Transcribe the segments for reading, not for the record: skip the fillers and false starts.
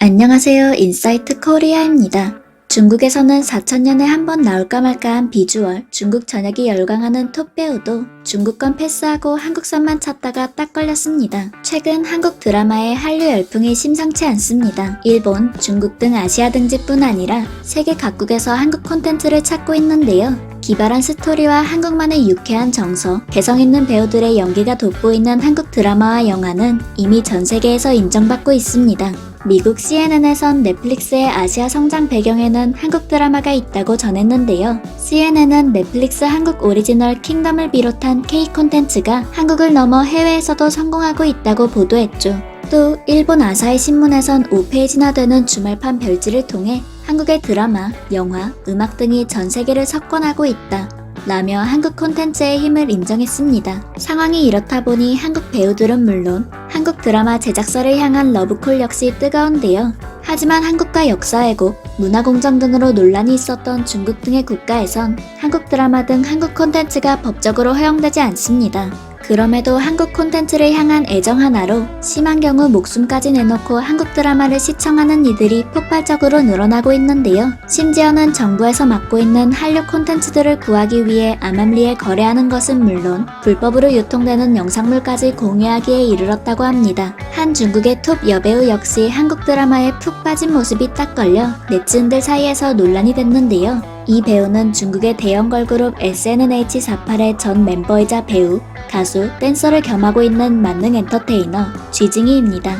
안녕하세요. 인사이트 코리아입니다. 중국에서는 4000년에 한 번 나올까 말까한 비주얼, 중국 전역이 열광하는 톱 배우도 중국권 패스하고 한국선만 찾다가 딱 걸렸습니다. 최근 한국 드라마의 한류 열풍이 심상치 않습니다. 일본, 중국 등 아시아 등지뿐 아니라 세계 각국에서 한국 콘텐츠를 찾고 있는데요. 기발한 스토리와 한국만의 유쾌한 정서, 개성있는 배우들의 연기가 돋보이는 한국 드라마와 영화는 이미 전 세계에서 인정받고 있습니다. 미국 CNN에선 넷플릭스의 아시아 성장 배경에는 한국 드라마가 있다고 전했는데요. CNN은 넷플릭스 한국 오리지널 킹덤을 비롯한 K 콘텐츠가 한국을 넘어 해외에서도 성공하고 있다고 보도했죠. 또 일본 아사히 신문에선 5페이지나 되는 주말판 별지를 통해 한국의 드라마, 영화, 음악 등이 전 세계를 석권하고 있다 라며 한국 콘텐츠의 힘을 인정했습니다. 상황이 이렇다 보니 한국 배우들은 물론 한국 드라마 제작사를 향한 러브콜 역시 뜨거운데요. 하지만 한국과 역사 왜곡, 문화 공정 등으로 논란이 있었던 중국 등의 국가에선 한국 드라마 등 한국 콘텐츠가 법적으로 허용되지 않습니다. 그럼에도 한국 콘텐츠를 향한 애정 하나로 심한 경우 목숨까지 내놓고 한국 드라마를 시청하는 이들이 폭발적으로 늘어나고 있는데요. 심지어는 정부에서 맡고 있는 한류 콘텐츠들을 구하기 위해 암암리에 거래하는 것은 물론 불법으로 유통되는 영상물까지 공유하기에 이르렀다고 합니다. 한 중국의 톱 여배우 역시 한국 드라마에 푹 빠진 모습이 딱 걸려 네티즌들 사이에서 논란이 됐는데요. 이 배우는 중국의 대형 걸그룹 SNH48의 전 멤버이자 배우, 가수, 댄서를 겸하고 있는 만능 엔터테이너 쥐징이입니다.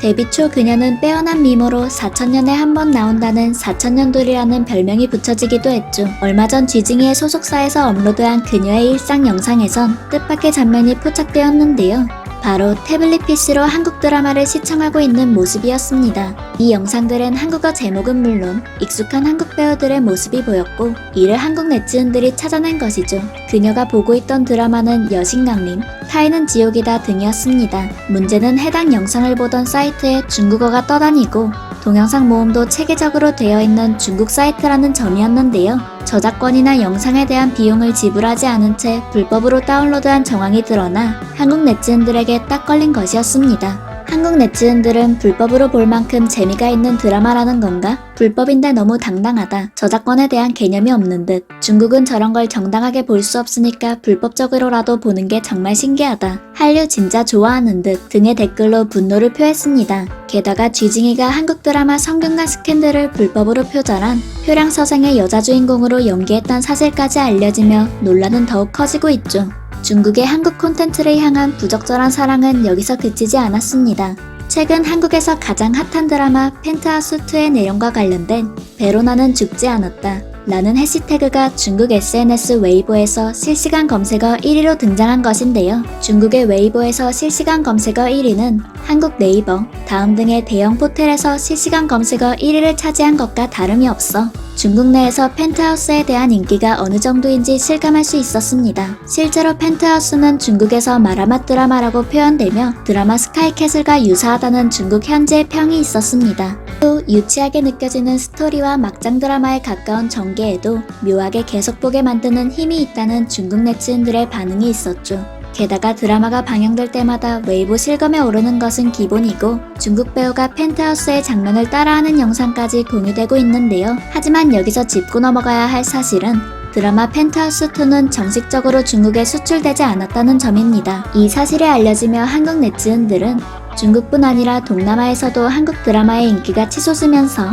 데뷔 초 그녀는 빼어난 미모로 4000년에 한 번 나온다는 4000년돌이라는 별명이 붙여지기도 했죠. 얼마 전 쥐징이의 소속사에서 업로드한 그녀의 일상 영상에선 뜻밖의 장면이 포착되었는데요. 바로 태블릿 PC로 한국 드라마를 시청하고 있는 모습이었습니다. 이 영상들은 한국어 제목은 물론 익숙한 한국 배우들의 모습이 보였고 이를 한국 네티즌들이 찾아낸 것이죠. 그녀가 보고 있던 드라마는 여신강림, 타이는 지옥이다 등이었습니다. 문제는 해당 영상을 보던 사이트에 중국어가 떠다니고 동영상 모음도 체계적으로 되어 있는 중국 사이트라는 점이었는데요. 저작권이나 영상에 대한 비용을 지불하지 않은 채 불법으로 다운로드한 정황이 드러나 한국 네티즌들에게 딱 걸린 것이었습니다. 한국 네티즌들은 불법으로 볼 만큼 재미가 있는 드라마라는 건가? 불법인데 너무 당당하다. 저작권에 대한 개념이 없는 듯. 중국은 저런 걸 정당하게 볼 수 없으니까 불법적으로라도 보는 게 정말 신기하다. 한류 진짜 좋아하는 듯 등의 댓글로 분노를 표했습니다. 게다가 쥐징이가 한국 드라마 성균관 스캔들을 불법으로 표절한 표량서생의 여자 주인공으로 연기했던 사실까지 알려지며 논란은 더욱 커지고 있죠. 중국의 한국 콘텐츠를 향한 부적절한 사랑은 여기서 그치지 않았습니다. 최근 한국에서 가장 핫한 드라마 펜트하우스2의 내용과 관련된 베로나는 죽지 않았다 라는 해시태그가 중국 SNS 웨이보에서 실시간 검색어 1위로 등장한 것인데요. 중국의 웨이보에서 실시간 검색어 1위는 한국 네이버, 다음 등의 대형 포털에서 실시간 검색어 1위를 차지한 것과 다름이 없어 중국 내에서 펜트하우스에 대한 인기가 어느 정도인지 실감할 수 있었습니다. 실제로 펜트하우스는 중국에서 마라맛 드라마라고 표현되며 드라마 스카이캐슬과 유사하다는 중국 현지의 평이 있었습니다. 또 유치하게 느껴지는 스토리와 막장 드라마에 가까운 전개에도 묘하게 계속 보게 만드는 힘이 있다는 중국 네티즌들의 반응이 있었죠. 게다가 드라마가 방영될 때마다 웨이보 실검에 오르는 것은 기본이고 중국 배우가 펜트하우스의 장면을 따라하는 영상까지 공유되고 있는데요. 하지만 여기서 짚고 넘어가야 할 사실은 드라마 펜트하우스2는 정식적으로 중국에 수출되지 않았다는 점입니다. 이 사실이 알려지며 한국 네티즌들은 중국뿐 아니라 동남아에서도 한국 드라마의 인기가 치솟으면서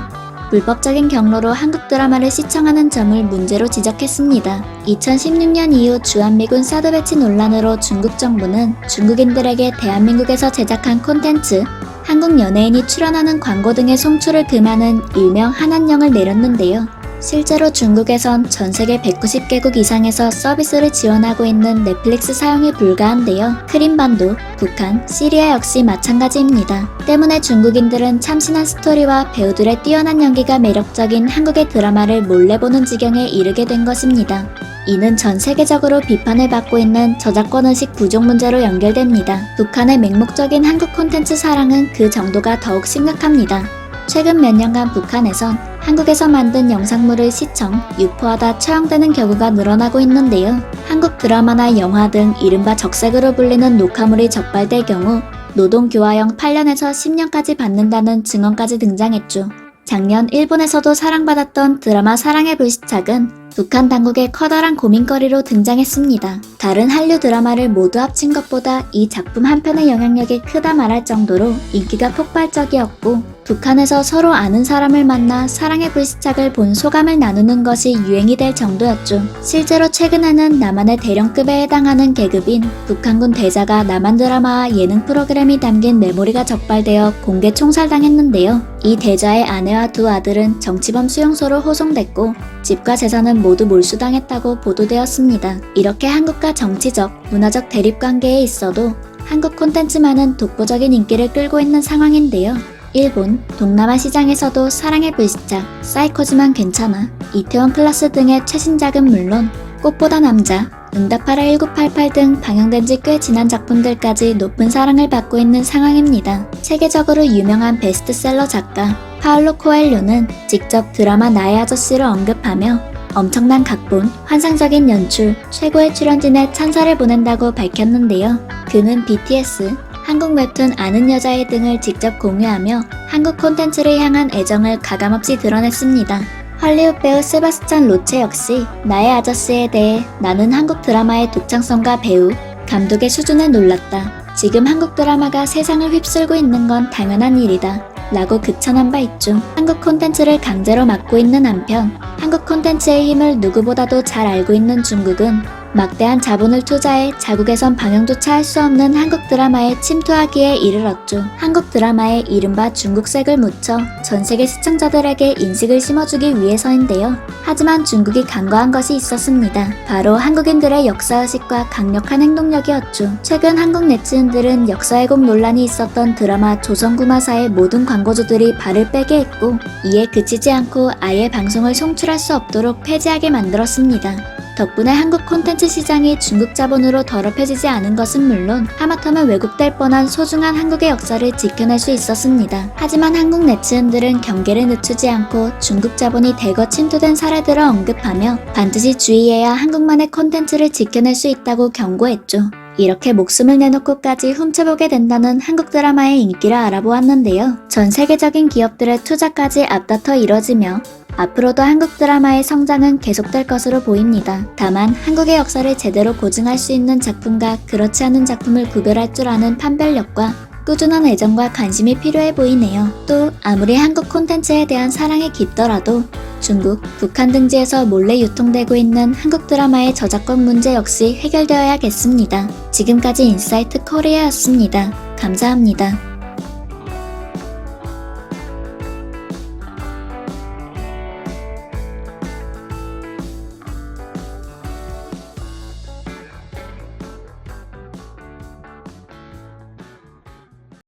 불법적인 경로로 한국 드라마를 시청하는 점을 문제로 지적했습니다. 2016년 이후 주한미군 사드 배치 논란으로 중국 정부는 중국인들에게 대한민국에서 제작한 콘텐츠, 한국 연예인이 출연하는 광고 등의 송출을 금하는 일명 한한령을 내렸는데요. 실제로 중국에선 전 세계 190개국 이상에서 서비스를 지원하고 있는 넷플릭스 사용이 불가한데요. 크림반도, 북한, 시리아 역시 마찬가지입니다. 때문에 중국인들은 참신한 스토리와 배우들의 뛰어난 연기가 매력적인 한국의 드라마를 몰래 보는 지경에 이르게 된 것입니다. 이는 전 세계적으로 비판을 받고 있는 저작권의식 부족 문제로 연결됩니다. 북한의 맹목적인 한국 콘텐츠 사랑은 그 정도가 더욱 심각합니다. 최근 몇 년간 북한에선 한국에서 만든 영상물을 시청, 유포하다 처형되는 경우가 늘어나고 있는데요. 한국 드라마나 영화 등 이른바 적색으로 불리는 녹화물이 적발될 경우 노동교화형 8년에서 10년까지 받는다는 증언까지 등장했죠. 작년 일본에서도 사랑받았던 드라마 사랑의 불시착은 북한 당국의 커다란 고민거리로 등장했습니다. 다른 한류 드라마를 모두 합친 것보다 이 작품 한 편의 영향력이 크다 말할 정도로 인기가 폭발적이었고, 북한에서 서로 아는 사람을 만나 사랑의 불시착을 본 소감을 나누는 것이 유행이 될 정도였죠. 실제로 최근에는 남한의 대령급에 해당하는 계급인 북한군 대자가 남한 드라마와 예능 프로그램이 담긴 메모리가 적발되어 공개 총살당했는데요. 이 대자의 아내와 두 아들은 정치범 수용소로 호송됐고 집과 재산은 모두 몰수당했다고 보도되었습니다. 이렇게 한국과 정치적, 문화적 대립관계에 있어도 한국 콘텐츠만은 독보적인 인기를 끌고 있는 상황인데요. 일본, 동남아 시장에서도 사랑의 불시착, 사이코지만 괜찮아, 이태원 클라스 등의 최신작은 물론 꽃보다 남자, 응답하라 1988 등 방영된 지 꽤 지난 작품들까지 높은 사랑을 받고 있는 상황입니다. 세계적으로 유명한 베스트셀러 작가 파울로 코엘료는 직접 드라마 나의 아저씨를 언급하며 엄청난 각본, 환상적인 연출, 최고의 출연진에 찬사를 보낸다고 밝혔는데요. 그는 BTS, 한국 웹툰 아는 여자애 등을 직접 공유하며 한국 콘텐츠를 향한 애정을 가감없이 드러냈습니다. 할리우드 배우 세바스찬 로체 역시 나의 아저씨에 대해 나는 한국 드라마의 독창성과 배우, 감독의 수준에 놀랐다. 지금 한국 드라마가 세상을 휩쓸고 있는 건 당연한 일이다. 라고 극찬한 바 있죠. 한국 콘텐츠를 강제로 막고 있는 한편 한국 콘텐츠의 힘을 누구보다도 잘 알고 있는 중국은 막대한 자본을 투자해 자국에선 방영조차 할 수 없는 한국 드라마에 침투하기에 이르렀죠. 한국 드라마에 이른바 중국색을 묻혀 전 세계 시청자들에게 인식을 심어주기 위해서인데요. 하지만 중국이 간과한 것이 있었습니다. 바로 한국인들의 역사의식과 강력한 행동력이었죠. 최근 한국 네티즌들은 역사왜곡 논란이 있었던 드라마 조선구마사의 모든 광고주들이 발을 빼게 했고, 이에 그치지 않고 아예 방송을 송출할 수 없도록 폐지하게 만들었습니다. 덕분에 한국 콘텐츠 시장이 중국 자본으로 더럽혀지지 않은 것은 물론 하마터면 왜곡될 뻔한 소중한 한국의 역사를 지켜낼 수 있었습니다. 하지만 한국 네티즌들은 경계를 늦추지 않고 중국 자본이 대거 침투된 사례들을 언급하며 반드시 주의해야 한국만의 콘텐츠를 지켜낼 수 있다고 경고했죠. 이렇게 목숨을 내놓고까지 훔쳐보게 된다는 한국 드라마의 인기를 알아보았는데요. 전 세계적인 기업들의 투자까지 앞다퉈 이뤄지며 앞으로도 한국 드라마의 성장은 계속될 것으로 보입니다. 다만 한국의 역사를 제대로 고증할 수 있는 작품과 그렇지 않은 작품을 구별할 줄 아는 판별력과 꾸준한 애정과 관심이 필요해 보이네요. 또 아무리 한국 콘텐츠에 대한 사랑이 깊더라도 중국, 북한 등지에서 몰래 유통되고 있는 한국 드라마의 저작권 문제 역시 해결되어야겠습니다. 지금까지 인사이트 코리아였습니다. 감사합니다.